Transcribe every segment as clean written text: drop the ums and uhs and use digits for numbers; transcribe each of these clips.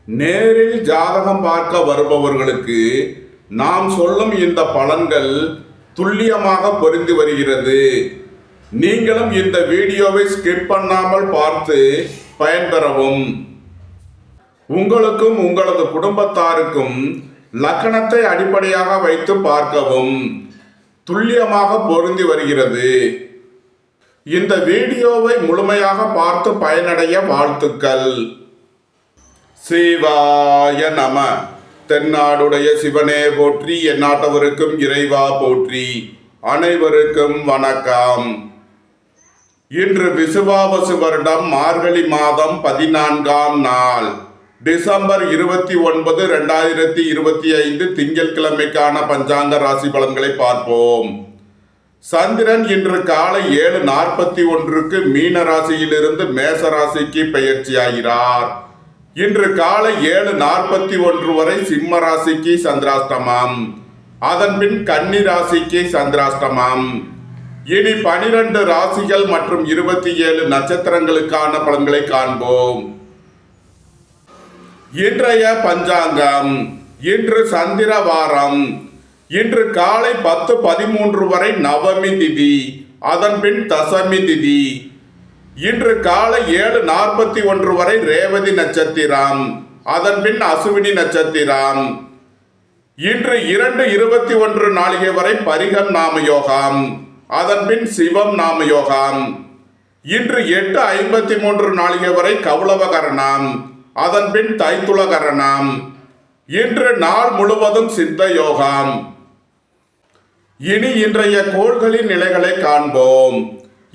நேரில் ஜாதகம் பார்க்க வருபவர்களுக்கு நாம் சொல்லும் இந்த பலன்கள் துல்லியமாக பொருந்தி வருகிறது. நீங்களும் இந்த வீடியோவை ஸ்கிப் பண்ணாமல் பார்த்து பயன்பெறவும். உங்களுக்கும் உங்களது குடும்பத்தாருக்கும் லக்கணத்தை அடிப்படையாக வைத்து பார்க்கவும். துல்லியமாக பொருந்தி வருகிறது. இந்த வீடியோவை முழுமையாக பார்த்து பயனடைய வாழ்த்துக்கள். சிவாய நம. தென்னாடுடைய சிவனே போற்றி, எந்நாட்டவருக்கும் இறைவா போற்றி. அனைவருக்கும் வணக்கம். இன்று விசுவாவசு வருடம் மார்கழி மாதம் 14ஆம் நாள், டிசம்பர் 29, 2025 திங்கட்கிழமைக்கான பஞ்சாங்க ராசி பலன்களை பார்ப்போம். சந்திரன் இன்று காலை 7:41 மீன ராசியிலிருந்து மேச ராசிக்கு பெயர்ச்சியாகிறார். இன்று காலை 7:41 வரை சிம்ம ராசிக்கு சந்திராஷ்டமம், அதன் பின் கன்னி ராசிக்கு சந்திராஷ்டமம். இனி 12 ராசிகள் மற்றும் 27 நட்சத்திரங்களுக்கான பலன்களை காண்போம். இன்றைய பஞ்சாங்கம். இன்று சந்திர வாரம். இன்று காலை 10:13 வரை நவமி திதி, அதன் பின் தசமி திதி. இன்று காலை 7:41 வரை ரேவதி நட்சத்திரம், அதன் பின் அசுவினி நட்சத்திரம். இன்று 2:21 நாளிகை வரை பரிகம் நாமயோகம், அதன் பின் சிவம் நாமயோகம். இன்று 8:53 நாளிகை வரை கௌளவகரணம், அதன் பின் தைத்துளகரணம். இன்று நாள் முழுவதும் சித்த யோகம். இனி இன்றைய கோள்களின் நிலைகளை காண்போம்.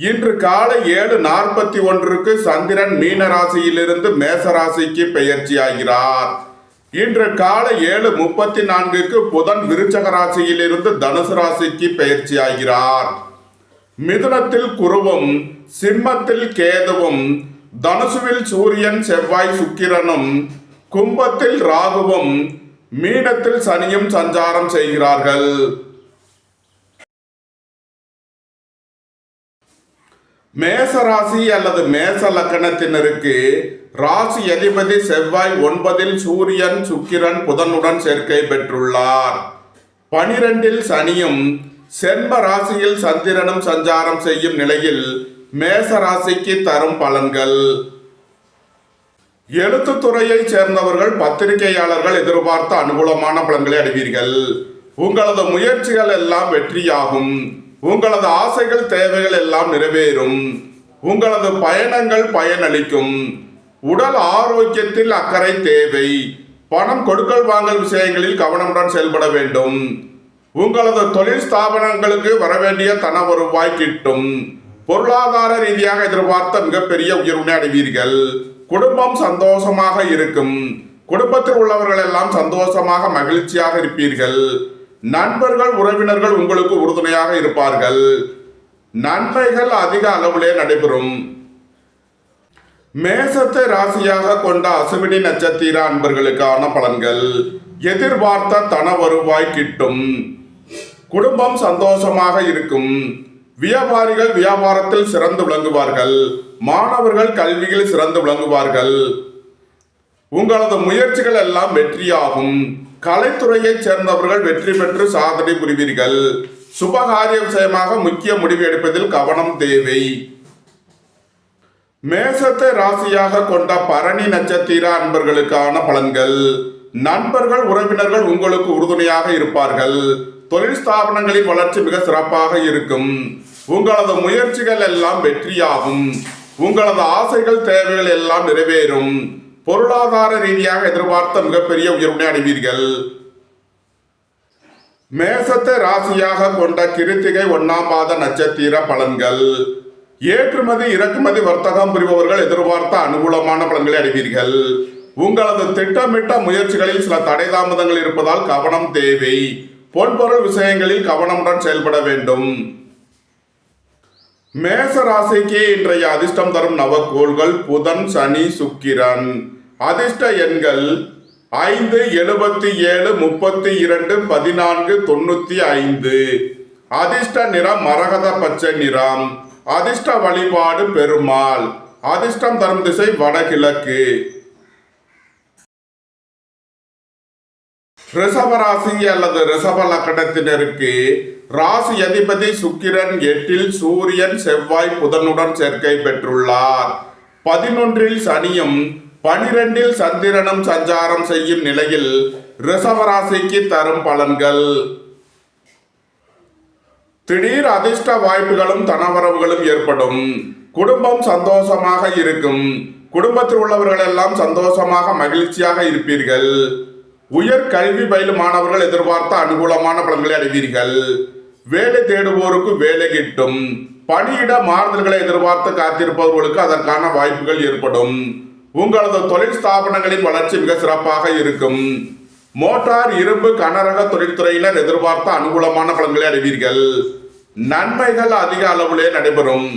இன்று காலை 7:41 சந்திரன் மீன ராசியிலிருந்து மேச ராசிக்கு பெயர்ச்சியாகிறார். இன்று காலை 7:34 புதன் விருச்சக ராசியிலிருந்து தனுசு ராசிக்கு பெயர்ச்சியாகிறார். மிதுனத்தில் குருவும், சிம்மத்தில் கேதுவும், தனுசுவில் சூரியன் செவ்வாய் சுக்கிரனும், கும்பத்தில் ராகுவும், மீனத்தில் சனியும் சஞ்சாரம் செய்கிறார்கள். மேச ராசி அல்லது மேச லக்கணத்தினருக்கு ராசி அதிபதி செவ்வாய் 9ல் சூரியன் சுக்கிரன் புதனுடன் சேர்க்கை பெற்றுள்ளார். 12ல் சனியும் சென்ம ராசியில் சந்திரனும் சஞ்சாரம் செய்யும் நிலையில் மேச ராசிக்கு தரும் பலன்கள். எழுத்துத்துறையை சேர்ந்தவர்கள், பத்திரிகையாளர்கள் எதிர்பார்த்த அனுகூலமான பலன்களை அடைவீர்கள். உங்களது முயற்சிகள் எல்லாம் வெற்றியாகும். உங்களது ஆசைகள் தேவைகள் எல்லாம் நிறைவேறும். உங்களது பயணங்கள் பயனளிக்கும். உடல் ஆரோக்கியத்தில் அக்கறை தேவை. பணம் கொடுக்கல் வாங்கல் விஷயங்களில் கவனமுடன் செயல்பட வேண்டும். உங்களது தொழில் ஸ்தாபனங்களுக்கு வரவேண்டிய தன வருவாய் கிட்டும். பொருளாதார ரீதியாக எதிர்பார்த்த மிகப்பெரிய உயர்வினை அடைவீர்கள். குடும்பம் சந்தோஷமாக இருக்கும். குடும்பத்தில் உள்ளவர்கள் எல்லாம் சந்தோஷமாக மகிழ்ச்சியாக இருப்பீர்கள். நண்பர்கள், உறவினர்கள் உங்களுக்கு உறுதுணையாக இருப்பார்கள். நன்மைகள் அதிக அளவிலே நடைபெறும். மேசத்தை ராசியாக கொண்ட அசுவினி நட்சத்திர அன்பர்களுக்கான பலன்கள். எதிர்பார்த்த தன வருவாய் கிட்டும். குடும்பம் சந்தோஷமாக இருக்கும். வியாபாரிகள் வியாபாரத்தில் சிறந்து விளங்குவார்கள். மாணவர்கள் கல்வியில் சிறந்து விளங்குவார்கள். உங்களது முயற்சிகள் எல்லாம் வெற்றியாகும். கலைத்துறையை சேர்ந்தவர்கள் வெற்றி பெற்று சாதனை புரிவீர்கள். சுபகாரிய விஷயமாக முக்கிய முடிவு எடுப்பதில் கவனம் தேவை. மேசத்தை ராசியாக கொண்ட பரணி நட்சத்திர அன்பர்களுக்கான பலன்கள். நண்பர்கள், உறவினர்கள் உங்களுக்கு உறுதுணையாக இருப்பார்கள். தொழில் ஸ்தாபனங்களின் வளர்ச்சி மிக சிறப்பாக இருக்கும். உங்களது முயற்சிகள் எல்லாம் வெற்றியாகும். உங்களது ஆசைகள் தேவைகள் எல்லாம் நிறைவேறும். பொருளாதார ரீதியாக எதிர்பார்த்த மிகப்பெரிய உயர்வினை அடைவீர்கள். மேசத்தை ராசியாக கொண்ட கிருத்திகை 1ஆம் பாத நட்சத்திர பலன்கள். ஏற்றுமதி இறக்குமதி வர்த்தகம் புரிபவர்கள் எதிர்பார்த்த அனுகூலமான பலன்களை அடைவீர்கள். உங்களது திட்டமிட்ட முயற்சிகளில் சில தடை தாமதங்கள் இருப்பதால் கவனம் தேவை. பொன்பொருள் விஷயங்களில் கவனமுடன் செயல்பட வேண்டும். மேச ராசிக்கு இன்றைய அதிர்ஷ்டம் தரும் நவக்கோள்கள் புதன், சனி, சுக்கிரன். அதிர்ஷ்ட எண்கள் 5, 77, 32, 14, 95. அதிர்ஷ்ட நிறம் மரகத பச்சை நிறம். அதிர்ஷ்ட வழிபாடு பெருமாள். அதிர்ஷ்டம் தரும் திசை வடகிழக்கு. ரிஷப ராசி அல்லது ரிஷப லக்கணத்தினருக்கு ராசி அதிபதி சுக்கிரன் 8இல் சூரியன் செவ்வாய் புதனுடன் சேர்க்கை பெற்றுள்ளார். 11இல் சனியும் 12இல் சந்திரனும் சஞ்சாரம் செய்யும் நிலையில் ரிஷப ராசிக்கு தரும் பலன்கள். திடீர் அதிர்ஷ்ட வாய்ப்புகளும் தனவரவுகளும் ஏற்படும். குடும்பம் சந்தோஷமாக இருக்கும். குடும்பத்தில் உள்ளவர்கள் எல்லாம் சந்தோஷமாக மகிழ்ச்சியாக இருப்பீர்கள். உயர் கல்வி பயிலும் மாணவர்கள் எதிர்பார்த்த அனுகூலமான பலன்களை அடைவீர்கள். வேலை தேடுவோருக்கு வேலை கிட்டும். பணியிட மாறுதல்களை எதிர்பார்த்து காத்திருப்பவர்களுக்கு அதற்கான வாய்ப்புகள் ஏற்படும். உங்களது தொழில் ஸ்தாபனங்களின் வளர்ச்சி மிக சிறப்பாக இருக்கும். மோட்டார், இரும்பு, கனரக தொழில்துறையினர் எதிர்பார்த்த அனுகூலமான பலன்களை அடைவீர்கள். நன்மைகள் அதிக அளவிலே நடைபெறும்.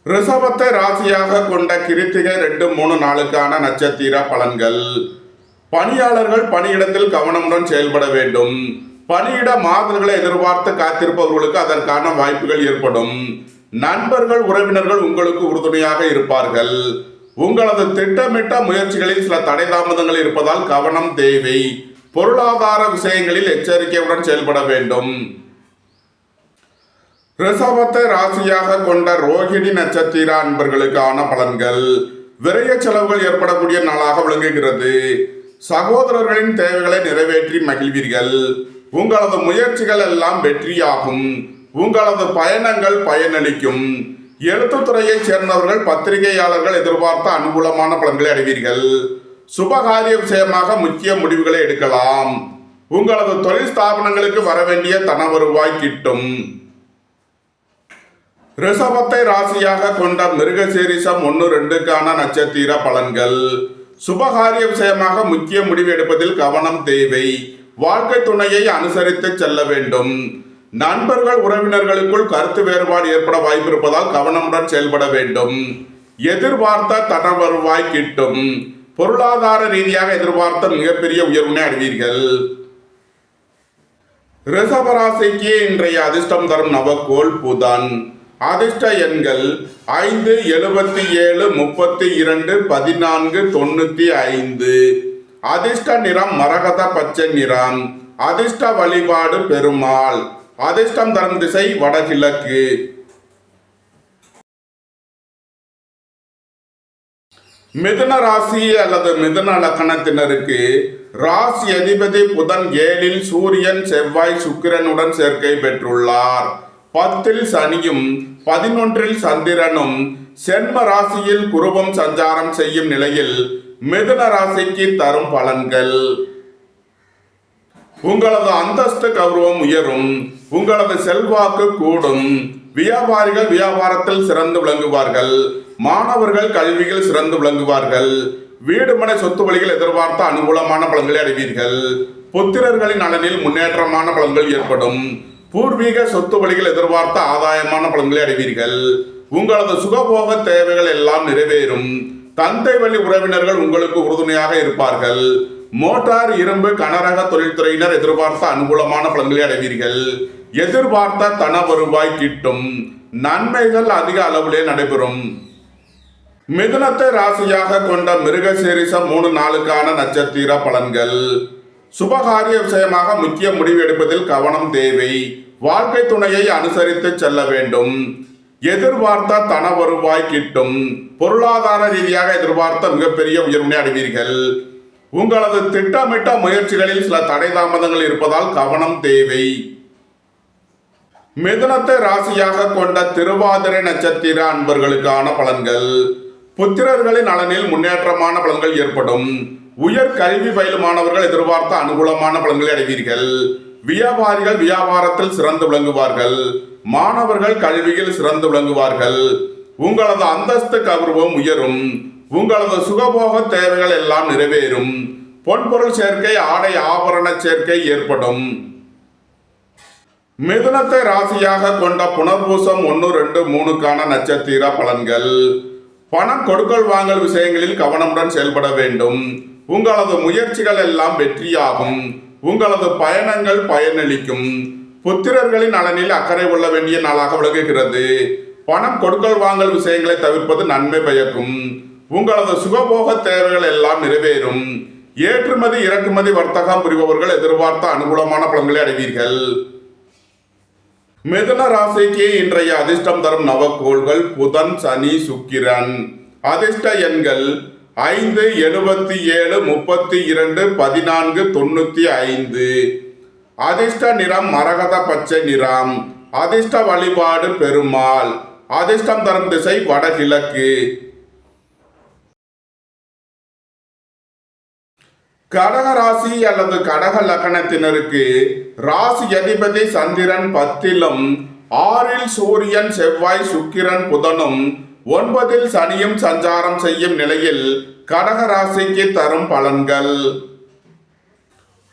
ரிஷபத்தை ராசியாக கொண்ட கிருத்திகை 2, 3 நாளுக்கான நட்சத்திர பலன்கள். பணியாளர்கள் பணியிடத்தில் கவனமுடன் செயல்பட வேண்டும். பணியிட மாறுதல்களை எதிர்பார்த்து காத்திருப்பவர்களுக்கு அதற்கான வாய்ப்புகள் ஏற்படும். நண்பர்கள், உறவினர்கள் உங்களுக்கு உறுதுணையாக இருப்பார்கள். உங்களது திட்டமிட்ட முயற்சிகளில் சில தடை தாமதங்கள் இருப்பதால் கவனம் தேவை. பொருளாதார விஷயங்களில் எச்சரிக்கையுடன் செயல்பட வேண்டும். ரிஷபத்தை ராசியாக கொண்ட ரோகிணி நட்சத்திர அன்பர்களுக்கான பலன்கள். விரய செலவுகள் ஏற்படக்கூடிய நாளாக விளங்குகிறது. சகோதரர்களின் தேவைகளை நிறைவேற்றி மகிழ்வீர்கள். உங்களது முயற்சிகள் எல்லாம் வெற்றியாகும். உங்களது பயணங்கள் பயனளிக்கும். எழுத்துத்துறையை சேர்ந்தவர்கள், பத்திரிகையாளர்கள் எதிர்பார்த்த அனுகூலமான பலன்களை அடைவீர்கள். சுபகாரிய விஷயமாக முக்கிய முடிவுகளை எடுக்கலாம். உங்களது தொழில் ஸ்தாபனங்களுக்கு வரவேண்டிய தன வருவாய் கிட்டும். ரிஷபத்தை ராசியாக கொண்ட மிருகசீரிஷம் 1, 2க்கான நட்சத்திர பலன்கள். சுபகாரிய விஷயமாக முக்கிய முடிவு எடுப்பதில் கவனம் தேவை. வாழ்க்கை துணையை அனுசரித்து செல்ல வேண்டும். நண்பர்கள், உறவினர்களுக்குள் கருத்து வேறுபாடு ஏற்பட வாய்ப்பு இருப்பதால் கவனமுடன் செயல்பட வேண்டும். எதிர்பார்த்த தன வருவாய் கிட்டும். பொருளாதார ரீதியாக எதிர்பார்த்த மிகப்பெரிய உயர்வினை அடைவீர்கள். ரிஷபராசிக்கு இன்றைய அதிர்ஷ்டம் தரும் நவக்கோள் புதன். அதிர்ஷ்ட எண்கள் 5, 77, 32, 14, 95. அதிர்ஷ்ட நிறம் மரகத பச்சை நிறம். அதிர்ஷ்ட வழிபாடு பெருமாள். அதிர்ஷ்டம் தரும் திசை வடகிழக்கு. மிதுன ராசி அல்லது மிதுன லக்கணத்தினருக்கு ராசி அதிபதி புதன் 7இல் சூரியன் செவ்வாய் சுக்கிரனுடன் சேர்க்கை பெற்றுள்ளார். 10இல் சனியும் 11இல் சந்திரனும் சென்ம ராசியில் குருபம் சஞ்சாரம் செய்யும் நிலையில் மிதுன ராசிக்கு தரும் பலன்கள். உங்களது அந்தஸ்து கௌரவம் உயரும். உங்களது செல்வாக்கு கூடும். வியாபாரிகள் வியாபாரத்தில் சிறந்து விளங்குவார்கள். மாணவர்கள் கல்வியில் சிறந்து விளங்குவார்கள். வீடு மனை சொத்து வழிகள் எதிர்பார்த்த அனுகூலமான பலன்களை அடைவீர்கள். புத்திரர்களின் நலனில் முன்னேற்றமான பலன்கள் ஏற்படும். பூர்வீக சொத்து வழிகள் எதிர்பார்த்த ஆதாயமான பலன்களை அடைவீர்கள். உங்களது சுகபோக தேவைகள் எல்லாம் நிறைவேறும். தந்தை வழி உறவினர்கள் உங்களுக்கு உறுதுணையாக இருப்பார்கள். மோட்டார், இரும்பு, கனரக தொழில்துறையினர் எதிர்பார்த்த அனுகூலமான பலன்களை அடைவீர்கள். எதிர்பார்த்த தன வருவாய் கிட்டும். நன்மைகள் அதிக அளவிலே நடைபெறும். மிதுனத்தை ராசியாக கொண்ட மிருகசீரிஷம் 3 நாளுக்கான நட்சத்திர பலன்கள். சுபகாரிய விஷயமாக முக்கிய முடிவு எடுப்பதில் கவனம் தேவை. வாழ்க்கை துணையை அனுசரித்து செல்ல வேண்டும். எதிர்பார்த்த தன வருவாய் கிட்டும். பொருளாதார ரீதியாக எதிர்பார்த்த மிகப்பெரிய உயர்வினை அடைவீர்கள். உங்களது திட்டமிட்ட முயற்சிகளில் சில தடை தாமதங்கள் இருப்பதால் கவனம் தேவை. மிதுனத்தை ராசியாக கொண்ட திருவாதிரை நட்சத்திர அன்பர்களுக்கான பலன்கள். புத்திரர்களின் நலனில் முன்னேற்றமான பலன்கள் ஏற்படும். உயர் கல்வி பயிலும் மாணவர்கள் எதிர்பார்த்த அனுகூலமான பலன்களை அடைவீர்கள். வியாபாரிகள் வியாபாரத்தில் சிறந்து விளங்குவார்கள். மாணவர்கள் கல்வியில் சிறந்து விளங்குவார்கள். உங்களது அந்தஸ்து கௌரவம் உயரும். உங்களது சுகபோக தேவைகள் எல்லாம் நிறைவேறும். பொன்பொருள் சேர்க்கை, ஆடை ஆபரண சேர்க்கை ஏற்படும். மிதுனத்தை ராசியாக கொண்ட புனர்பூசம் 1, 2, 3க்கான நட்சத்திர பலன்கள். பணம் கொடுக்கல் வாங்கல் விஷயங்களில் கவனமுடன் செயல்பட வேண்டும். உங்களது முயற்சிகள் எல்லாம் வெற்றியாகும். உங்களது பயணங்கள் பயனளிக்கும். புத்திரர்களின் நலனில் அக்கறை கொள்ள வேண்டிய நாளாக விளங்குகிறது. பணம் கொடுக்கல் வாங்கல் விஷயங்களை தவிர்ப்பது நன்மை பயக்கும். உங்களது சுகபோக தேவைகள் எல்லாம் நிறைவேறும். ஏற்றுமதி இறக்குமதி வர்த்தகம் புரிபவர்கள் எதிர்பார்த்த அனுகூலமான பலன்களை அடைவீர்கள். மிதுன ராசிக்கு இன்றைய அதிர்ஷ்டம் தரும் நவக்கோள்கள் புதன், சனி, சுக்கிரன். அதிர்ஷ்ட எண்கள் 5, 77, 32, 14, 95. அதிர்ஷ்ட நிறம் மரகத பச்சை நிறம். அதிர்ஷ்ட வழிபாடு பெருமாள். அதிர்ஷ்டம் தரும் திசை வடகிழக்கு. கடக ராசி அல்லது கடக லக்னத்தினருக்கு ராசி அதிபதி சந்திரன் 10லும், 6ல் சூரியன், செவ்வாய், சுக்கிரன், புதனும், 9ல் சனியும் சஞ்சாரம் செய்யும் நிலையில் கடக ராசிக்கு தரும் பலன்கள்.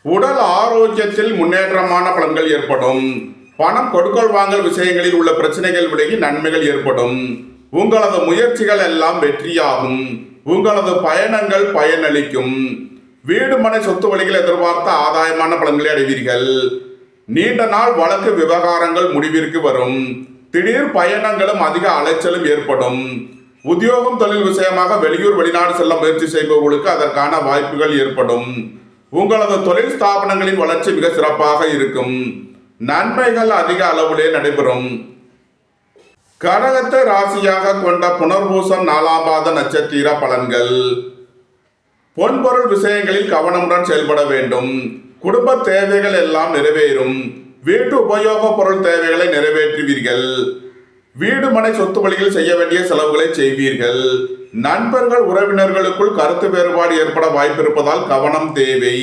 உடல் ஆரோக்கியத்தில் முன்னேற்றமான பலன்கள் ஏற்படும். பணம் கொடுக்கல் வாங்கல் விஷயங்களில் உள்ள பிரச்சனைகள் விலகி நன்மைகள் ஏற்படும். உங்களது முயற்சிகள் எல்லாம் வெற்றியாகும். உங்களது பயணங்கள் பயனளிக்கும். வீடு மனை சொத்து வழிகள் எதிர்பார்த்த ஆதாயமான பலன்களை அடைவீர்கள். நீண்ட நாள் வழக்கு விவகாரங்கள் முடிவிற்கு வரும். திடீர் பயணங்களும் அதிக அலைச்சலும் ஏற்படும். உத்தியோகம் தொழில் விஷயமாக வெளியூர் வெளிநாடு செல்ல முயற்சி செய்பவர்களுக்கு அதற்கான வாய்ப்புகள் ஏற்படும். உங்களது தொழில் ஸ்தாபனங்களின் வளர்ச்சி மிக சிறப்பாக இருக்கும். நன்மைகள் அதிக அளவிலே நடைபெறும். கடகத்தை ராசியாக கொண்ட புனர்பூசம் 4ஆம் பாத நட்சத்திர பலன்கள். பொன்பொருள் விஷயங்களில் கவனமுடன் செயல்பட வேண்டும். குடும்ப தேவைகள் எல்லாம் நிறைவேறும். வீட்டு உபயோக பொருள் தேவைகளை நிறைவேற்றுவீர்கள். வீடு மனை சொத்து வழியில் செய்ய வேண்டிய செலவுகளை செய்வீர்கள். நண்பர்கள் உறவினர்களுக்குள் கருத்து வேறுபாடு ஏற்பட வாய்ப்பிருப்பதால் கவனம் தேவை.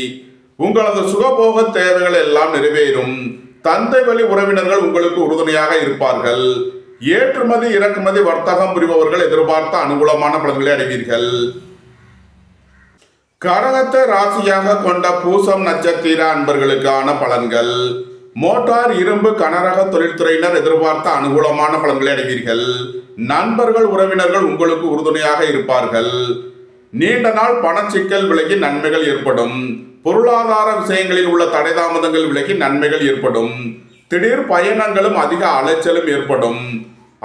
உங்களது சுகபோக தேவைகள் எல்லாம் நிறைவேறும். தந்தை வழி உறவினர்கள் உங்களுக்கு உறுதுணையாக இருப்பார்கள். ஏற்றுமதி இறக்குமதி வர்த்தகம் புரிபவர்கள் எதிர்பார்த்த அனுகூலமான பலன்களை அடைவீர்கள். கடகத்தை ராசியாக கொண்ட பூசம் நட்சத்திர அன்பர்களுக்கான பலன்கள். மோட்டார், இரும்பு, கனரக தொழில்துறையினர் எதிர்பார்த்த அனுகூலமான பலன்களை அடைவீர்கள். நண்பர்கள் உறவினர்கள் உங்களுக்கு உறுதுணையாக இருப்பார்கள். நீண்ட நாள் பணச்சிக்கல் விலகி நன்மைகள் ஏற்படும். பொருளாதார விஷயங்களில் உள்ள தடை தாமதங்கள் விலகி நன்மைகள் ஏற்படும். திடீர் பயணங்களும் அதிக அலைச்சலும் ஏற்படும்.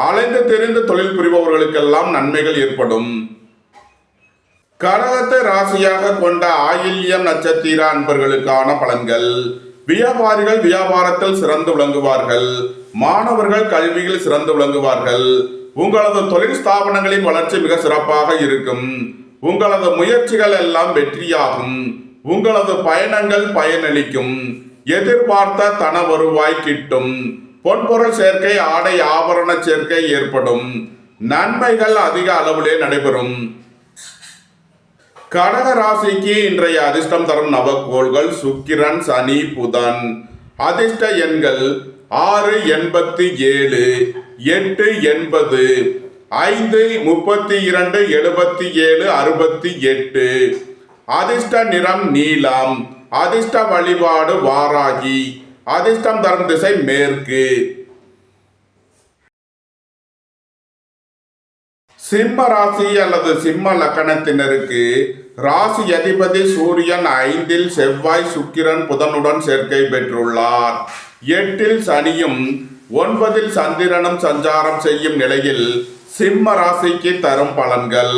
அலைந்து தெரிந்து தொழில் புரிபவர்களுக்கெல்லாம் நன்மைகள் ஏற்படும். கடகத்தை ராசியாக கொண்ட ஆயில்யம் நட்சத்திர அன்பர்களுக்கான பலன்கள். வியாபாரிகள் வியாபாரத்தில் சிறந்து விளங்குவார்கள். மாணவர்கள் கல்வியில் சிறந்து விளங்குவார்கள். உங்களது தொழில் ஸ்தாபனங்களின் வளர்ச்சி மிக சிறப்பாக இருக்கும். உங்களது முயற்சிகள் எல்லாம் வெற்றியாகும். உங்களது பயணங்கள் பயனளிக்கும். எதிர்பார்த்த தன வருவாய் கிட்டும். பொன்பொருள் சேர்க்கை, ஆடை ஆபரண சேர்க்கை ஏற்படும். நன்மைகள் அதிக அளவிலே நடைபெறும். கடக ராசிக்கு இன்றைய அதிர்ஷ்டம் தரும் நவக்கோள்கள் சுக்கிரன், சனி, புதன். அதிர்ஷ்ட எண்கள் 6, 87, 8, 80, 5, 32, 77, 68. அதிர்ஷ்ட நிறம் நீலம். அதிர்ஷ்ட வழிபாடு வாராகி. அதிர்ஷ்டம் தரும் திசை மேற்கு. சிம்ம ராசி அல்லது சிம்ம லக்கணத்தினருக்கு ராசி அதிபதி சூரியன் 5ல், செவ்வாய், சுக்கிரன், புதனுடன் சேர்க்கை பெற்றுள்ளார். 8ல் சனியும் 9ல் சந்திரனும் சஞ்சாரம் செய்யும் நிலையில் சிம்ம ராசிக்கு தரும் பலன்கள்.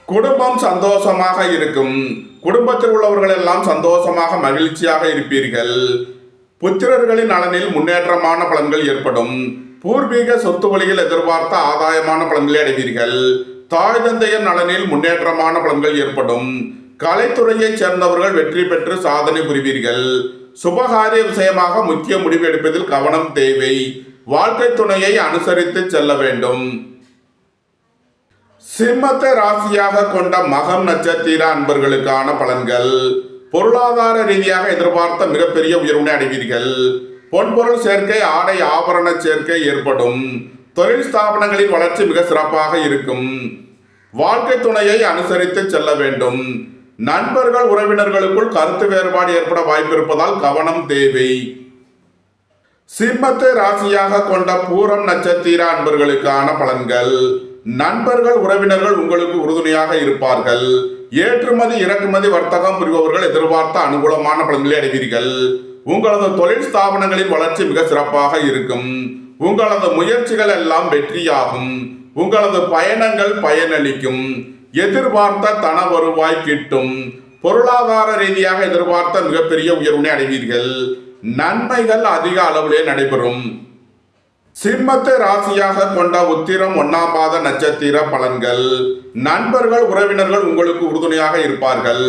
குடும்பம் சந்தோஷமாக இருக்கும். குடும்பத்தில் உள்ளவர்கள் எல்லாம் சந்தோஷமாக மகிழ்ச்சியாக இருப்பீர்கள். புத்திரர்களின் நலனில் முன்னேற்றமான பலன்கள் ஏற்படும். பூர்வீக சொத்து வழியில் எதிர்பார்த்த ஆதாயமான பலன்களை அடைவீர்கள். தாய் தந்தையர் நலனில் முன்னேற்றமான பலன்கள் ஏற்படும். கலைத்துறையைச் சேர்ந்தவர்கள் வெற்றி பெற்று சாதனை புரிவீர்கள். சுபகாரிய விஷயமாக முக்கிய முடிவு எடுப்பதில் கவனம் தேவை. வாழ்க்கை துணையை அனுசரித்து செல்ல வேண்டும். சிம்மத்தை ராசியாக கொண்ட மகம் நட்சத்திர அன்பர்களுக்கான பலன்கள். பொருளாதார ரீதியாக எதிர்பார்த்த மிகப்பெரிய உயர்வினை அடைவீர்கள். பொன்பொருள் சேர்க்கை, ஆடை ஆபரண சேர்க்கை ஏற்படும். தொழில் ஸ்தாபனங்களின் வளர்ச்சி மிக சிறப்பாக இருக்கும். வாழ்க்கை துணையை அனுசரித்து செல்ல வேண்டும். நண்பர்கள் உறவினர்களுக்குள் கருத்து வேறுபாடு ஏற்பட வாய்ப்பிருப்பதால் கவனம் தேவை. சிம்மத்தை ராசியாக கொண்ட பூரம் நட்சத்திர அன்பர்களுக்கான பலன்கள். நண்பர்கள் உறவினர்கள் உங்களுக்கு உறுதுணையாக இருப்பார்கள். ஏற்றுமதி இறக்குமதி வர்த்தகம் புரிபவர்கள் எதிர்பார்த்த அனுகூலமான பலன்களை அடைவீர்கள். உங்களது தொழில் ஸ்தாபனங்களின் வளர்ச்சி மிக சிறப்பாக இருக்கும். உங்களது முயற்சிகள் எல்லாம் வெற்றியாகும். உங்களது பயணங்கள் பயனளிக்கும். எதிர்பார்த்த தன வருவாய் கிட்டும். பொருளாதார ரீதியாக எதிர்பார்த்த மிகப்பெரிய உயர்வினை அடைவீர்கள். நன்மைகள் அதிக அளவிலே நடைபெறும். சிம்மத்தை ராசியாக கொண்ட உத்திரம் 1ஆம் பாத நட்சத்திர பலன்கள். நண்பர்கள் உறவினர்கள் உங்களுக்கு உறுதுணையாக இருப்பார்கள்.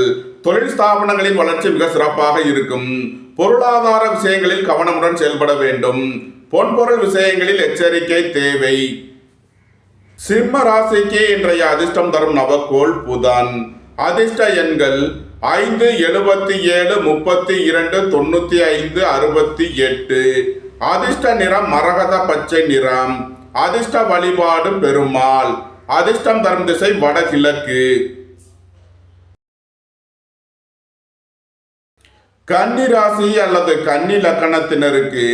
தொழில் ஸ்தாபனங்களின் வளர்ச்சி மிக சிறப்பாக இருக்கும். பொருளாதார விஷயங்களில் கவனமுடன் செயல்பட வேண்டும். பொன்பொருள் விஷயங்களில் எச்சரிக்கை தேவை. சிம்ம ராசிக்கு இன்றைய அதிர்ஷ்டம் தரும் நவக்கோள் புதன். அதிர்ஷ்ட எண்கள் 5, 77, 32, 95, 68. அதிர்ஷ்ட நிறம் மரகத பச்சை நிறம். அதிர்ஷ்ட வழிபாடு பெருமாள். அதிர்ஷ்டம் தரும் திசை வடகிழக்கு. கன்னி ராசி அல்லது கன்னி லக்கணத்தினருக்கு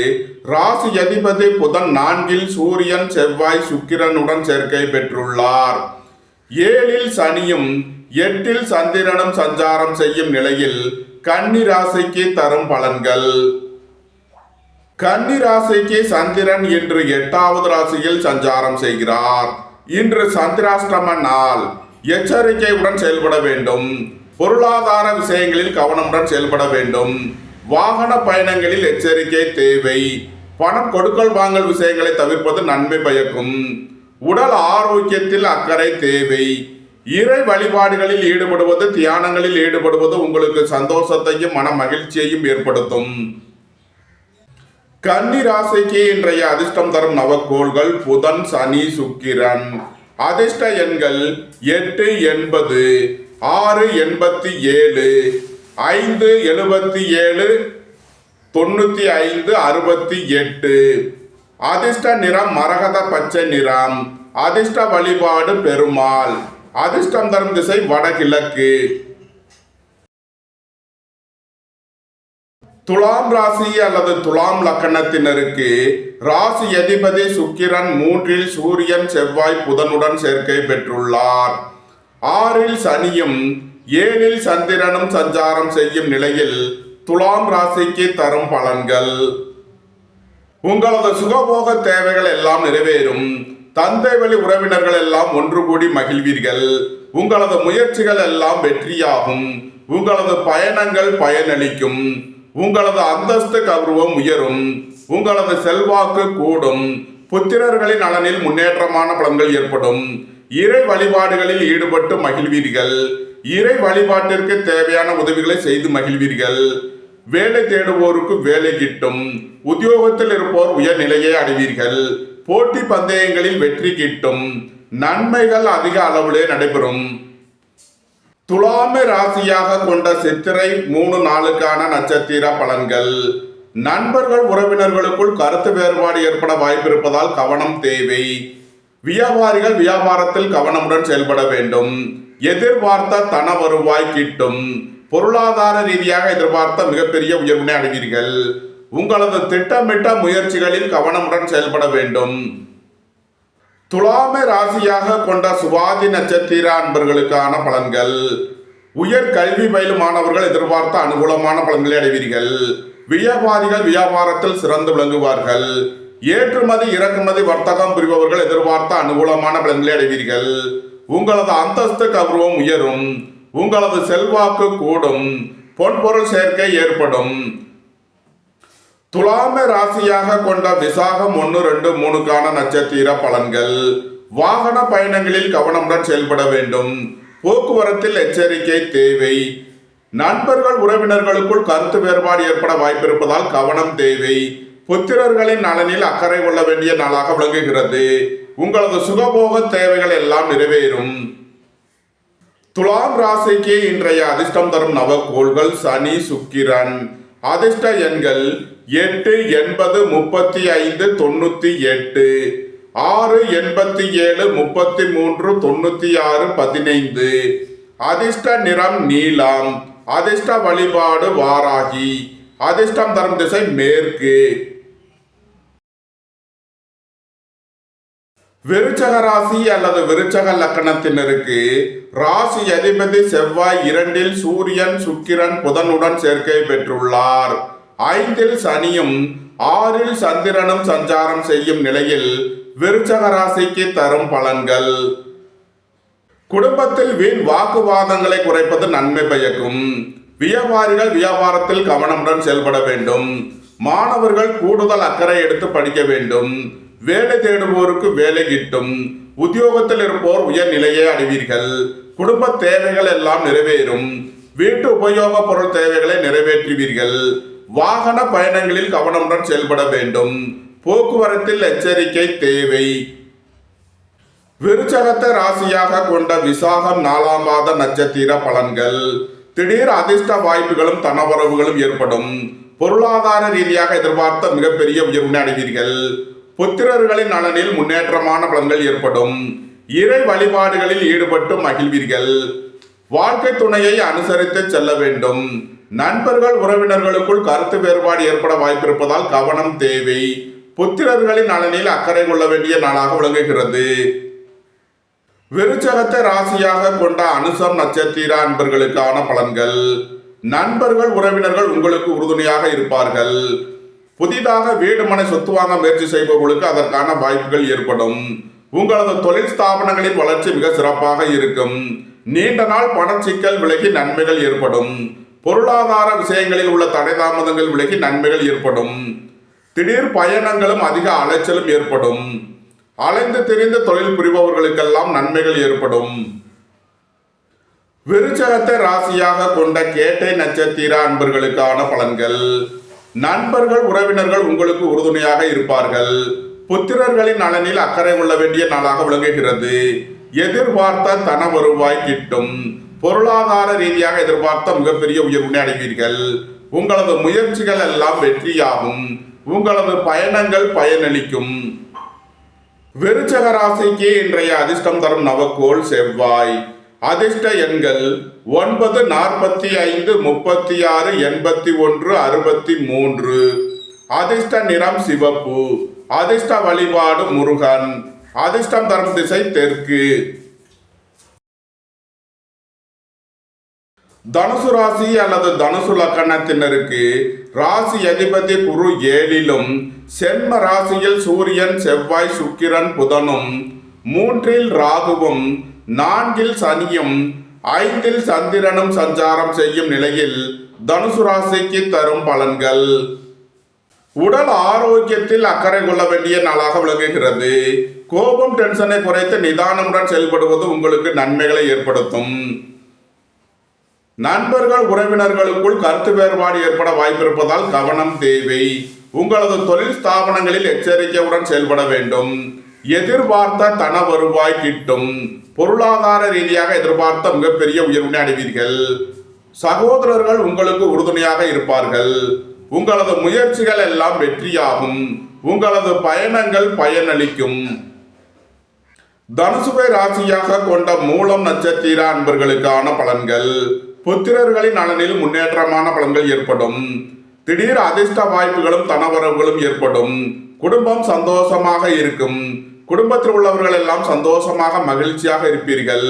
ராசி அதிபதி புதன் 4இல் சூரியன் செவ்வாய் சுக்கிரனுடன் சேர்க்கை பெற்றுள்ளார். 7இல் சனியும் 8இல் சந்திரனும் சஞ்சாரம் செய்யும் நிலையில் கன்னி ராசிக்கு தரும் பலன்கள். கன்னி ராசிக்கு சந்திரன் இன்று 8வது ராசியில் சஞ்சாரம் செய்கிறார். இன்று சந்திராஷ்டம நாள். எச்சரிக்கையுடன் செயல்பட வேண்டும். பொருளாதார விஷயங்களில் கவனமுடன் செயல்பட வேண்டும். வாகன பயணங்களில் எச்சரிக்கை தேவை. பணம் கொடுக்கல் வாங்கல் விஷயங்களை தவிர்ப்பது நன்மை பயக்கும். உடல் ஆரோக்கியத்தில் அக்கறை தேவை. இறை வழிபாடுகளில் ஈடுபடுவது, தியானங்களில் ஈடுபடுவது உங்களுக்கு சந்தோஷத்தையும் மன மகிழ்ச்சியையும் ஏற்படுத்தும். கன்னி ராசிக்கு இன்றைய அதிர்ஷ்டம் தரும் நவக்கோள்கள் புதன், சனி, சுக்கிரன். அதிர்ஷ்ட எண்கள் 8, 80, 6, 87, 5, 77, 95, 68. அதிர்ஷ்ட நிறம் மரகத பச்சை நிறம். அதிர்ஷ்ட வழிபாடு பெருமாள். அதிர்ஷ்டம் தரும் திசை வடகிழக்கு. துலாம் ராசி அல்லது துலாம் லக்கணத்தினருக்கு ராசி அதிபதி சுக்கிரன் 3இல் சூரியன் செவ்வாய் புதனுடன் சேர்க்கை பெற்றுள்ளார். 6இல் சனியும் 7இல் சந்திரனும் சஞ்சாரம் செய்யும் நிலையில் துலாம் ராசிக்கு தரும் பலன்கள். உங்களது சுகபோக தேவைகள் எல்லாம் நிறைவேறும். தந்தை வழி உறவினர்கள் எல்லாம் ஒன்று கூடி மகிழ்வீர்கள். உங்களது முயற்சிகள் எல்லாம் வெற்றியாகும். உங்களது பயணங்கள் பயனளிக்கும். உங்களது அந்தஸ்து கௌரவம் உயரும். உங்களது செல்வாக்கு கூடும். புத்திரர்களின் நலனில் முன்னேற்றமான பலன்கள் ஏற்படும். இறை வழிபாடுகளில் ஈடுபட்டு மகிழ்வீர்கள். இறை வழிபாட்டிற்கு தேவையான உதவிகளை செய்து மகிழ்வீர்கள். வேலை தேடுவோருக்கு வேலை கிட்டும். உத்தியோகத்தில் இருப்போர் உயர்நிலையை அடைவீர்கள். போட்டி பந்தயங்களில் வெற்றி கிட்டும். நன்மைகள் அதிக அளவிலே நடைபெறும். துலாமை ராசியாக கொண்ட சித்திரை 3 நாளுக்கான நட்சத்திர பலன்கள். நண்பர்கள் உறவினர்களுக்குள் கருத்து வேறுபாடு ஏற்பட வாய்ப்பு இருப்பதால் கவனம் தேவை. வியாபாரிகள் வியாபாரத்தில் கவனமுடன் செயல்பட வேண்டும். எதிர்பார்த்த தன வருவாய் கிட்டும். பொருளாதார ரீதியாக எதிர்பார்த்த மிகப்பெரிய உயர்வினை அடைவீர்கள். உங்களது திட்டமிட்ட முயற்சிகளில் கவனமுடன் செயல்பட வேண்டும். துலாமை ராசியாக கொண்ட சுவாதி நட்சத்திர அன்பர்களுக்கான பலன்கள். உயர் கல்வி பயிலும் மாணவர்கள் எதிர்பார்த்த அனுகூலமான பலன்களை அடைவீர்கள். வியாபாரிகள் வியாபாரத்தில் சிறந்து விளங்குவார்கள். ஏற்றுமதி இறக்குமதி வர்த்தகம் புரிபவர்கள் எதிர்பார்த்த அனுகூலமான பலன்களை அடைவீர்கள். உங்களது அந்தஸ்து கௌரவம் உயரும். உங்களது செல்வாக்கு கூடும். பொன்பொருள் சேர்க்கை ஏற்படும். துலாமை ராசியாக கொண்ட விசாகம் 1, 2, 3க்கான நட்சத்திர பலன்கள். வாகன பயணங்களில் கவனமுடன் செயல்பட வேண்டும். போக்குவரத்தில் எச்சரிக்கை தேவை. நண்பர்கள் உறவினர்களுக்குள் கருத்து வேறுபாடு ஏற்பட வாய்ப்பிருப்பதால் கவனம் தேவை. புத்திரர்களின் நலனில் அக்கறை கொள்ள வேண்டிய நாளாக விளங்குகிறது. உங்களது சுகபோக தேவைகள் எல்லாம் நிறைவேறும். துலாம் ராசிக்கு இன்றைய அதிர்ஷ்டம் தரும் நவக்கோள்கள் சனி, சுக்கிரன். அதிர்ஷ்ட எண்கள் 8, 80, 35, 98, 6, 87, 33, 96, 15. அதிர்ஷ்ட நிறம் நீலம். அதிர்ஷ்ட வழிபாடு வாராகி. அதிர்ஷ்டம் தரும் திசை மேற்கு. விருச்சக ராசி அல்லது விருச்சக லக்கணத்தினருக்கு ராசி அதிபதி செவ்வாய் 2இல் சூரியன் சுக்கிரன் புதனுடன் சேர்க்கை பெற்றுள்ளார். 5இல் சனியும் 6இல் சந்திரனும் சஞ்சாரம் செய்யும் நிலையில் விருச்சக ராசிக்கு தரும் பலன்கள். குடும்பத்தில் வீண் வாக்குவாதங்களை குறைப்பது நன்மை பயக்கும். வியாபாரிகள் வியாபாரத்தில் கவனமுடன் செயல்பட வேண்டும். மாணவர்கள் கூடுதல் அக்கறை எடுத்து படிக்க வேண்டும். வேலை தேடுவோருக்கு வேலை கிட்டும். உத்தியோகத்தில் இருப்போர் உயர்நிலையை அடைவீர்கள். குடும்ப தேவைகள் எல்லாம் நிறைவேறும். வீட்டு உபயோக பொருள் தேவைகளை நிறைவேற்றுவீர்கள். வாகன பயணங்களில் கவனமுடன் செயல்பட வேண்டும். போக்குவரத்தில் எச்சரிக்கை தேவை. விருச்சகத்தை ராசியாக கொண்ட விசாகம் 4ஆம் பாத நட்சத்திர பலன்கள். திடீர் அதிர்ஷ்ட வாய்ப்புகளும் தனவரவுகளும் ஏற்படும். பொருளாதார ரீதியாக எதிர்பார்த்த மிகப்பெரிய உயர்வினை அடைவீர்கள். புத்திரர்களின் நலனில் முன்னேற்றமான பலன்கள் ஏற்படும். இறை வழிபாடுகளில் ஈடுபட்டு மகிழ்வீர்கள். வாழ்க்கை துணையை அனுசரித்து செல்ல வேண்டும். நண்பர்கள் உறவினர்களுக்குள் கருத்து வேறுபாடு ஏற்பட வாய்ப்பிருப்பதால் கவனம் தேவை. புத்திரர்களின் நலனில் அக்கறை கொள்ள வேண்டிய நாளாக விளங்குகிறது. விருச்சகத்தை ராசியாக கொண்ட அனுசம் நட்சத்திர அன்பர்களுக்கான பலன்கள். நண்பர்கள் உறவினர்கள் உங்களுக்கு உறுதுணையாக இருப்பார்கள். புதிதாக வீடு மனை சொத்து வாங்க முயற்சி செய்பவர்களுக்கு அதற்கான வாய்ப்புகள் ஏற்படும். உங்களது தொழில் ஸ்தாபனங்களின் வளர்ச்சி மிக சிறப்பாக இருக்கும். நீண்ட நாள் பணச்சிக்கல் விலகி நன்மைகள் ஏற்படும். பொருளாதார விஷயங்களில் உள்ள தடை தாமதங்கள் விலகி நன்மைகள் ஏற்படும். திடீர் பயணங்களும் அதிக அலைச்சலும் ஏற்படும். அலைந்து திரிந்து தொழில் புரிபவர்களுக்கெல்லாம் நன்மைகள் ஏற்படும். விருச்சகத்தை ராசியாக கொண்ட கேட்டை நட்சத்திர அன்பர்களுக்கான பலன்கள். நண்பர்கள் உறவினர்கள் உங்களுக்கு உறுதுணையாக இருப்பார்கள். புத்திரர்களின் நலனில் அக்கறை கொள்ள வேண்டிய நாளாக விளங்குகிறது. எதிர்பார்த்த தன வருவாய் கிட்டும். பொருளாதார ரீதியாக எதிர்பார்த்த மிகப்பெரிய உயர்வினை அடைவீர்கள். உங்களது முயற்சிகள் எல்லாம் வெற்றியாகும். உங்களது பயணங்கள் பயனளிக்கும். விருச்சக ராசிக்கு இன்றைய அதிர்ஷ்டம் தரும் நவக்கோள் செவ்வாய். அதிர்ஷ்ட எண்கள் 9, 45, 36, 81, 63. அதிர்ஷ்ட நிறம் சிவப்பு. அதிர்ஷ்ட வழிபாடு முருகன். அதிர்ஷ்டம் தரும் திசை தெற்கு. தனுசு ராசி அல்லது தனுசு லக்கணத்தினருக்கு ராசி அதிபதி குரு 7லும், சென்ம ராசியில் சூரியன் செவ்வாய் சுக்கிரன் புதனும், 3ல் ராகுவும், 4ல் சனியும், 5ல் சந்திரனும் சஞ்சாரம் செய்யும் நிலையில் தனுசு ராசிக்கு தரும் பலன்கள். உடல் ஆரோக்கியத்தில் அக்கறை கொள்ள வேண்டிய நாளாக விளங்குகிறது. கோபம் டென்ஷனை குறைத்து நிதானமுடன் செயல்படுவது உங்களுக்கு நன்மைகளை ஏற்படுத்தும். நண்பர்கள் உறவினர்களுக்குள் கருத்து வேறுபாடு ஏற்பட வாய்ப்பிருப்பதால் கவனம் தேவை. உங்களது தொழில் ஸ்தாபனங்களில் எச்சரிக்கையுடன் செயல்பட வேண்டும். எதிர்பார்த்த தன வருவாய் கிட்டும். பொருளாதார ரீதியாக எதிர்பார்த்த மிகப்பெரிய உயர்வினை அடைவீர்கள். சகோதரர்கள் உங்களுக்கு உறுதுணையாக இருப்பார்கள். உங்களது முயற்சிகள் எல்லாம் வெற்றியாகும். உங்களது பயணங்கள் பயனளிக்கும். தனுசுவை ராசியாக கொண்ட மூலம் நட்சத்திர அன்பர்களுக்கான பலன்கள். புத்திரர்களின் நலனில் முன்னேற்றமான பலன்கள் ஏற்படும். திடீர் அதிர்ஷ்ட வாய்ப்புகளும் தனவரவுகளும் ஏற்படும். குடும்பம் சந்தோஷமாக இருக்கும். குடும்பத்தில் உள்ளவர்கள் எல்லாம் சந்தோஷமாக மகிழ்ச்சியாக இருப்பீர்கள்.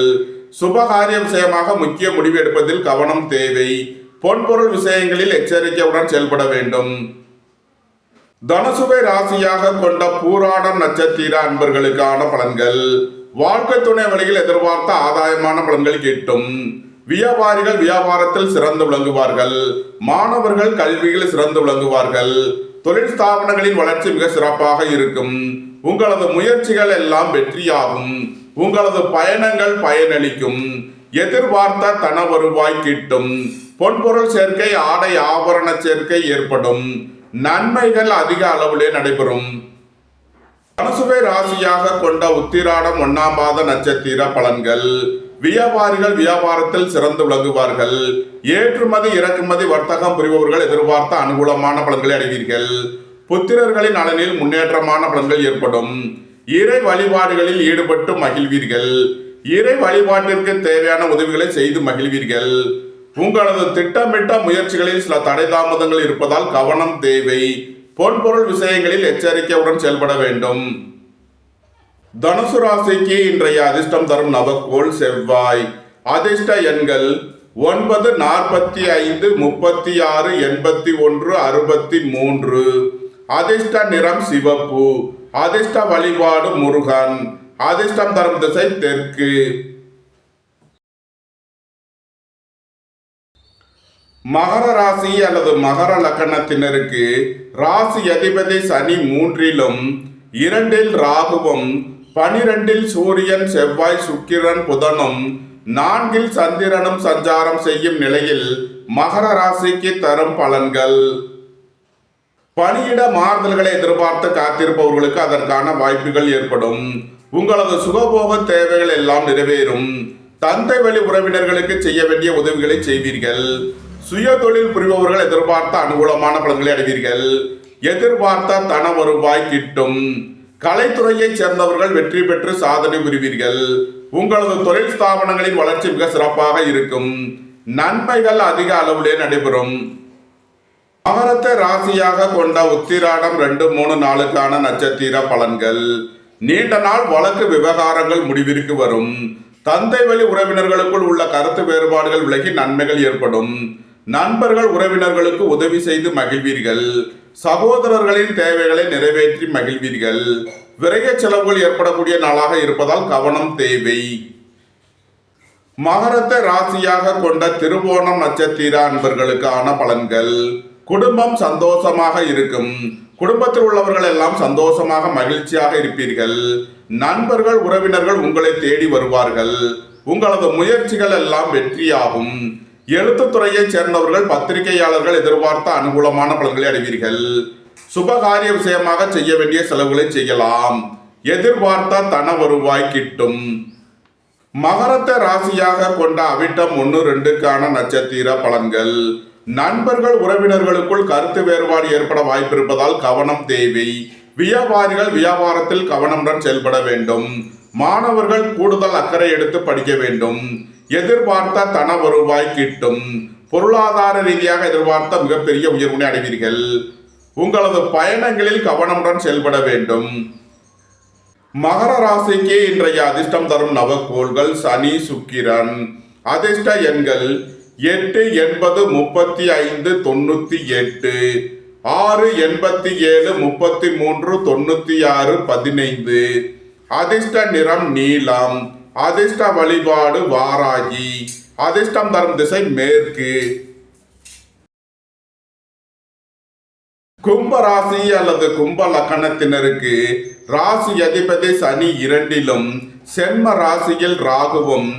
சுபகாரிய விஷயமாக முக்கிய முடிவு எடுப்பதில் கவனம் தேவை. பொன்பொருள் விஷயங்களில் எச்சரிக்கையுடன் செயல்பட வேண்டும். தனுசுவை ராசியாக கொண்ட பூராடம் நட்சத்திர அன்பர்களுக்கான பலன்கள். வாழ்க்கை துணை வழியில் எதிர்பார்த்த ஆதாயமான பலன்கள் கிட்டும். வியாபாரிகள் வியாபாரத்தில் சிறந்து விளங்குவார்கள். மாணவர்கள் கல்வியில் சிறந்து விளங்குவார்கள். தொழில் ஸ்தாபனங்களின் வளர்ச்சி மிக சிறப்பாக இருக்கும். உங்களது முயற்சிகள் எல்லாம் வெற்றியாகும். உங்களது பயணங்கள் பயனளிக்கும். எதிர்பார்த்த தன வருவாய் கிட்டும். பொன்பொருள் சேர்க்கை, ஆடை ஆபரண சேர்க்கை ஏற்படும். நன்மைகள் அதிக அளவிலே நடைபெறும். தனுசுவை ராசியாக கொண்ட உத்திராடம் 1ஆம் பாத நட்சத்திர பலன்கள். வியாபாரிகள் வியாபாரத்தில் சிறந்து விளங்குவார்கள். ஏற்றுமதி இறக்குமதி வர்த்தகம் புரிபவர்கள் எதிர்பார்த்த அனுகூலமான பலன்களை அடைவீர்கள். புத்திரர்களின் நலனில் முன்னேற்றமான பலன்கள் ஏற்படும். இறை வழிபாடுகளில் ஈடுபட்டு மகிழ்வீர்கள். இறை வழிபாட்டிற்கு தேவையான உதவிகளை செய்து மகிழ்வீர்கள். உங்களது திட்டமிட்ட முயற்சிகளில் சில தடை தாமதங்கள் இருப்பதால் கவனம் தேவை. பொன்பொருள் விஷயங்களில் எச்சரிக்கையுடன் செயல்பட வேண்டும். தனுசு ராசிக்கு இன்றைய அதிர்ஷ்டம் தரும் நவக்கோள் செவ்வாய். அதிர்ஷ்ட எண்கள் 9, 45, 36, 81, 63. அதிர்ஷ்ட நிறம் சிவப்பு. அதிர்ஷ்ட வழிபாடு முருகன். அதிர்ஷ்டம் தரும் திசை தெற்கு. மகர ராசி அல்லது மகர லக்கணத்தினருக்கு ராசி அதிபதி சனி 3லும் 2ல் ராகுவும் 12ல் சூரியன் செவ்வாய் சுக்கிரன் புதனும் 4ல் சந்திரனும் சஞ்சாரம் செய்யும் நிலையில் மகர ராசிக்கு தரும் பலன்கள். பணியிட மாறுதல்களை எதிர்பார்த்து காத்திருப்பவர்களுக்கு அதற்கான வாய்ப்புகள் ஏற்படும். உங்களது சுகபோக தேவைகள் எல்லாம் நிறைவேறும். தந்தை வழி உறவினர்களுக்கு செய்ய வேண்டிய உதவிகளை செய்வீர்கள். சுய தொழில் புரிபவர்கள் எதிர்பார்த்த அனுகூலமான பலன்களை அடைவீர்கள். எதிர்பார்த்த தன வருவாய் கிட்டும். கலைத்துறையைச் சேர்ந்தவர்கள் வெற்றி பெற்று சாதனை புரிவீர்கள். உங்களது தொழில் ஸ்தாபனங்களின் வளர்ச்சி மிக சிறப்பாக இருக்கும். நன்மைகள் அதிக அளவிலே நடைபெறும். மகரத்தை ராசியாக கொண்ட உத்திராடம் 2, 3, 4க்கான நட்சத்திர பலன்கள். நீண்ட நாள் வழக்கு விவகாரங்கள் முடிவிற்கு வரும். தந்தை வழி உறவினர்களுக்குள் உள்ள கருத்து வேறுபாடுகள் விலகி நன்மைகள் ஏற்படும். நண்பர்கள் உறவினர்களுக்கு உதவி செய்து மகிழ்வீர்கள். சகோதரர்களின் தேவைகளை நிறைவேற்றி மகிழ்வீர்கள். விரைய செலவுகள் ஏற்படக்கூடிய நாளாக இருப்பதால் கவனம் தேவை. மகரத்தை ராசியாக கொண்ட திருவோணம் நட்சத்திர அன்பர்களுக்கான பலன்கள். குடும்பம் சந்தோஷமாக இருக்கும். குடும்பத்தில் உள்ளவர்கள் எல்லாம் சந்தோஷமாக மகிழ்ச்சியாக இருப்பீர்கள். நண்பர்கள் உறவினர்கள் உங்களை தேடி வருவார்கள். உங்களது முயற்சிகள் எல்லாம் வெற்றியாகும். எழுத்துத்துறையைச் சேர்ந்தவர்கள் பத்திரிகையாளர்கள் எதிர்பார்த்த அனுகூலமான பலன்களை அடைவீர்கள். சுபகாரிய விஷயமாக செய்ய வேண்டிய செலவுகளை செய்யலாம். எதிர்பார்த்த தன வருவாய் கிட்டும். மகரத்தை ராசியாக கொண்ட அவிட்டம் 1, 2க்கான நட்சத்திர பலன்கள். நண்பர்கள் உறவினர்களுக்குள் கருத்து வேறுபாடு ஏற்பட வாய்ப்பிருப்பதால் கவனம் தேவை. வியாபாரிகள் வியாபாரத்தில் கவனமுடன் செயல்பட வேண்டும். மாணவர்கள் கூடுதல் அக்கறை எடுத்து படிக்க வேண்டும். எதிர்பார்த்த தன வருவாய் கிட்டும். பொருளாதார ரீதியாக எதிர்பார்த்த மிகப்பெரிய உயர்வினை அடைவீர்கள். உங்களது பயணங்களில் கவனமுடன் செயல்பட வேண்டும். மகர ராசிக்கு இன்றைய அதிர்ஷ்டம் தரும் நவக்கோள்கள் சனி சுக்கிரன். அதிர்ஷ்ட எண்கள் 8, 80, 35, 98, 6, 87, 33, 96, 15. அதிர்ஷ்ட நிறம் நீலம். அதிர்ஷ்ட வழிபாடு வாராகி. அதிர்ஷ்டம் தரும் திசை மேற்கு. கும்ப ராசி அல்லது கும்ப லக்கணத்தினருக்கு ராசி அதிபதி சனி 2லும் செம்ம ராசியில் ராகுவும்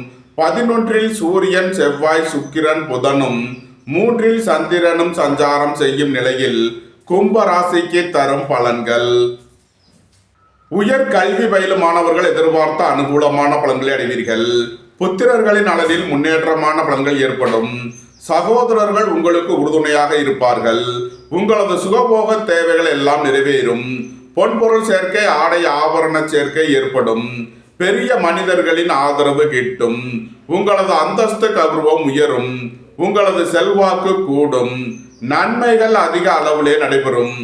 11ல் சூரியன் செவ்வாய் சுக்கிரன் புதனும் 3ல் சந்திரனும் சஞ்சாரம் செய்யும் நிலையில் கும்ப ராசிக்கு தரும் பலன்கள். உயர் கல்வி பயிலும் மாணவர்கள் எதிர்பார்த்த அனுகூலமான பலன்களை அடைவீர்கள். புத்திரர்களின் அளவில் முன்னேற்றமான பலன்கள் ஏற்படும். சகோதரர்கள் உங்களுக்கு உறுதுணையாக இருப்பார்கள். உங்களது சுகபோக தேவைகள் எல்லாம் நிறைவேறும். பொன்பொருள் சேர்க்கை ஆடை ஆபரண சேர்க்கை ஏற்படும். பெரிய மனிதர்களின் ஆதரவு கிட்டும். உங்களது அந்தஸ்து கௌரவம் உயரும். உங்களது செல்வாக்கு கூடும். நன்மைகள் அதிக அளவிலே நடைபெறும்.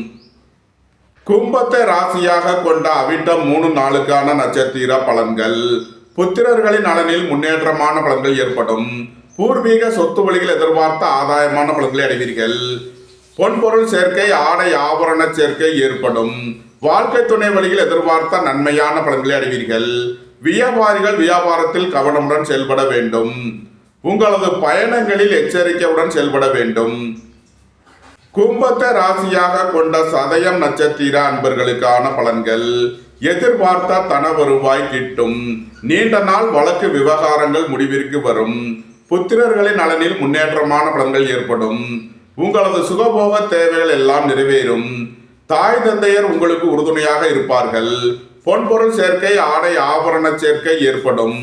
கும்பத்தை ராசியாக கொண்ட அவிட்டம் 3, 4க்கான நட்சத்திர பலன்கள். புத்திரர்களின் நலனில் முன்னேற்றமான பலன்கள் ஏற்படும். பூர்வீக சொத்து வழிகள் எதிர்பார்த்த ஆதாயமான பலன்களை அடைவீர்கள். பொன்பொருள் சேர்க்கை ஆடை ஆபரண சேர்க்கை ஏற்படும். வாழ்க்கை துணை வழியில் எதிர்பார்த்த நன்மையான பலன்களை அடைவீர்கள். வியாபாரிகள் வியாபாரத்தில் கவனமுடன் செயல்பட வேண்டும். உங்களது பயணங்களில் எச்சரிக்கையுடன் செயல்பட வேண்டும். கும்பத்தை ராசியாக கொண்ட சதயம் நட்சத்திர அன்பர்களுக்கான பலன்கள். எதிர்பார்த்த தன வருவாய் கிட்டும். நீண்ட நாள் வழக்கு விவகாரங்கள் முடிவிற்கு வரும். புத்திரர்களின் நலனில் முன்னேற்றமான பலன்கள் ஏற்படும். உங்களது சுகபோக தேவைகள் எல்லாம் நிறைவேறும். தாய் தந்தையர் உங்களுக்கு உறுதுணையாக இருப்பார்கள். பொன்பொருள் சேர்க்கை ஆடை ஆபரண சேர்க்கை ஏற்படும்.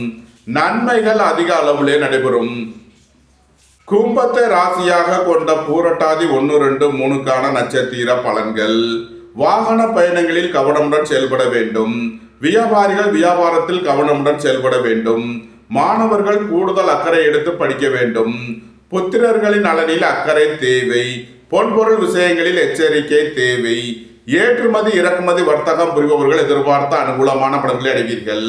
நன்மைகள் அதிக அளவிலே நடைபெறும். கும்பத்தை ராசியாக கொண்ட பூரட்டாதி 1, 2, 3க்கான நட்சத்திர பலன்கள். வாகன பயணங்களில் கவனமுடன் செயல்பட வேண்டும். வியாபாரிகள் வியாபாரத்தில் கவனமுடன் செயல்பட வேண்டும். மாணவர்கள் கூடுதல் அக்கறை எடுத்து படிக்க வேண்டும். புத்திரர்களின் நலனில் அக்கறை தேவை. பொன்பொருள் விஷயங்களில் எச்சரிக்கை தேவை. ஏற்றுமதி இறக்குமதி வர்த்தகம் புரிபவர்கள் எதிர்பார்த்த அனுகூலமான பலன்களை அடைவீர்கள்.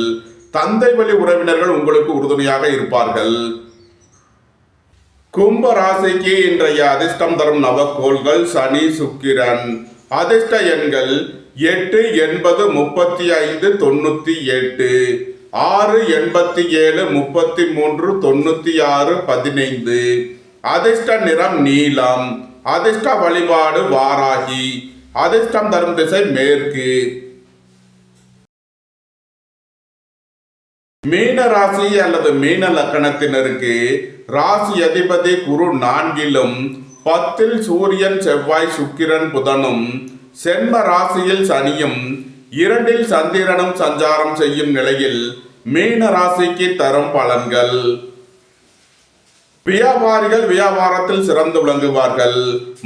தந்தை வழி உறவினர்கள் உங்களுக்கு உறுதுணையாக இருப்பார்கள். கும்ப ராசிக்கு இன்றைய அதிர்ஷ்டம் தரும் நவக்கோள்கள் சனி சுக்கிரன். அதிர்ஷ்ட எண்கள் 8, 80, 35, 98, 6, 87, 33, 96, 15. அதிர்ஷ்ட நிறம் நீலம். அதிர்ஷ்ட வழிபாடு வாராகி. அதிர்ஷ்டம் தரும் திசை மேற்கு. மீன ராசி அல்லது மீன லக்கணத்தினருக்கு ராசி அதிபதி குரு 4லும் 10ல் சூரியன் செவ்வாய் சுக்கிரன் புதனும் சென்ம ராசியில் சனியும் 2ல் சந்திரனும் சஞ்சாரம் செய்யும் நிலையில் மீன ராசிக்கு தரும் பலன்கள். வியாபாரிகள் வியாபாரத்தில் சிறந்து விளங்குவார்கள்.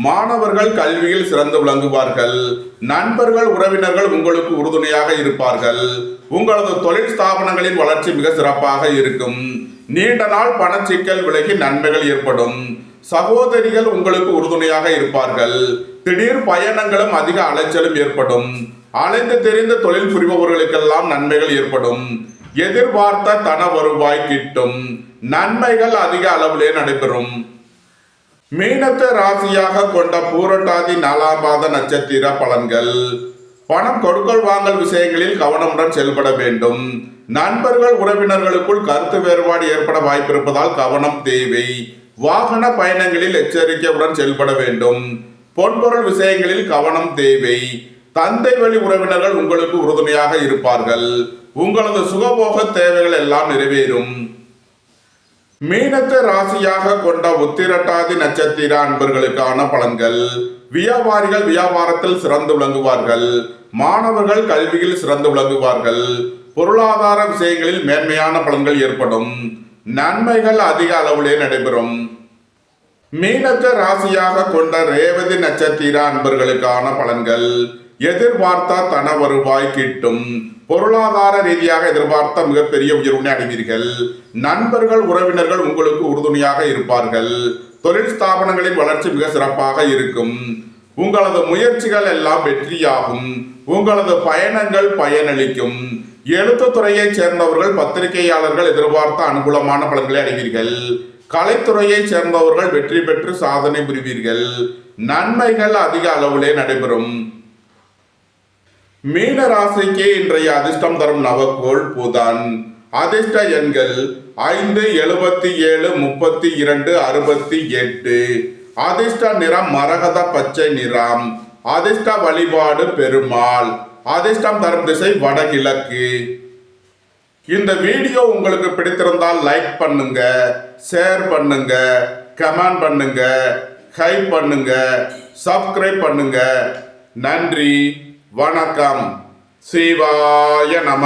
மாணவர்கள் கல்வியில் சிறந்து விளங்குவார்கள். நண்பர்கள் உறவினர்கள் உங்களுக்கு உறுதுணையாக இருப்பார்கள். உங்களது தொழில் ஸ்தாபனங்களின் வளர்ச்சி மிக சிறப்பாக இருக்கும். நீண்ட நாள் பணச்சிக்கல் விலகி நன்மைகள் ஏற்படும். சகோதரிகள் உங்களுக்கு உறுதுணையாக இருப்பார்கள். திடீர் பயணங்களும் அதிக அலைச்சலும் ஏற்படும். அலைந்து தெரிந்த தொழில் புரிபவர்களுக்கெல்லாம் நன்மைகள் ஏற்படும். எதிர்பார்த்த தன வருவாய் கிட்டும். நன்மைகள் அதிக அளவிலே நடைபெறும். மீனத்தை ராசியாக கொண்ட பூரட்டாதி 4ஆம் பாத நட்சத்திர பலன்கள். பணம் கொடுக்கல் வாங்கல் விஷயங்களில் கவனமுடன் செயல்பட வேண்டும். நண்பர்கள் உறவினர்களுக்குள் கருத்து வேறுபாடு ஏற்பட வாய்ப்பிருப்பதால் கவனம் தேவை. வாகன பயணங்களில் எச்சரிக்கையுடன் செயல்பட வேண்டும். பொன்பொருள் விஷயங்களில் கவனம் தேவை. தந்தை வழி உறவினர்கள் உங்களுக்கு உறுதுணையாக இருப்பார்கள். உங்களது சுகபோக தேவைகள் எல்லாம் நிறைவேறும். மீனத்தை ராசியாக கொண்ட உத்திரட்டாதி நட்சத்திர அன்பர்களுக்கான பலன்கள். வியாபாரிகள் வியாபாரத்தில் சிறந்து விளங்குவார்கள். மாணவர்கள் கல்வியில் சிறந்து விளங்குவார்கள். பொருளாதார விஷயங்களில் மேன்மையான பலன்கள் ஏற்படும். நன்மைகள் அதிக அளவிலே நடைபெறும். மீனத்தை ராசியாக கொண்ட ரேவதி நட்சத்திர அன்பர்களுக்கான பலன்கள். எதிர்பார்த்த தன வருவாய் கிட்டும். பொருளாதார ரீதியாக எதிர்பார்த்த மிகப்பெரிய உயர்வினை அடைவீர்கள். நண்பர்கள் உறவினர்கள் உங்களுக்கு உறுதுணையாக இருப்பார்கள். தொழில் ஸ்தாபனங்களின் வளர்ச்சி மிக சிறப்பாக இருக்கும். உங்களது முயற்சிகள் எல்லாம் வெற்றியாகும். உங்களது பயணங்கள் பயனளிக்கும். எழுத்துத்துறையைச் சேர்ந்தவர்கள் பத்திரிகையாளர்கள் எதிர்பார்த்த அனுகூலமான பலன்களை அடைவீர்கள். கலைத்துறையைச் சேர்ந்தவர்கள் வெற்றி பெற்று சாதனை புரிவீர்கள். நன்மைகள் அதிக அளவிலே நடைபெறும். மீன ராசிக்கு இன்றைய அதிர்ஷ்டம் தரும் நவக்கோள் புதன். அதிர்ஷ்ட எண்கள் 5, 77, 32, 68. அதிர்ஷ்ட நிறம் மரகத பச்சை நிறம். அதிர்ஷ்ட வழிபாடு பெருமாள். அதிர்ஷ்டம் தரும் திசை வடகிழக்கு. இந்த வீடியோ உங்களுக்கு பிடித்திருந்தால் லைக் பண்ணுங்க, ஷேர் பண்ணுங்க, கமெண்ட் பண்ணுங்க, ஹைப் பண்ணுங்க, சப்ஸ்கிரைப் பண்ணுங்க. நன்றி, வணக்கம். சிவாய நம.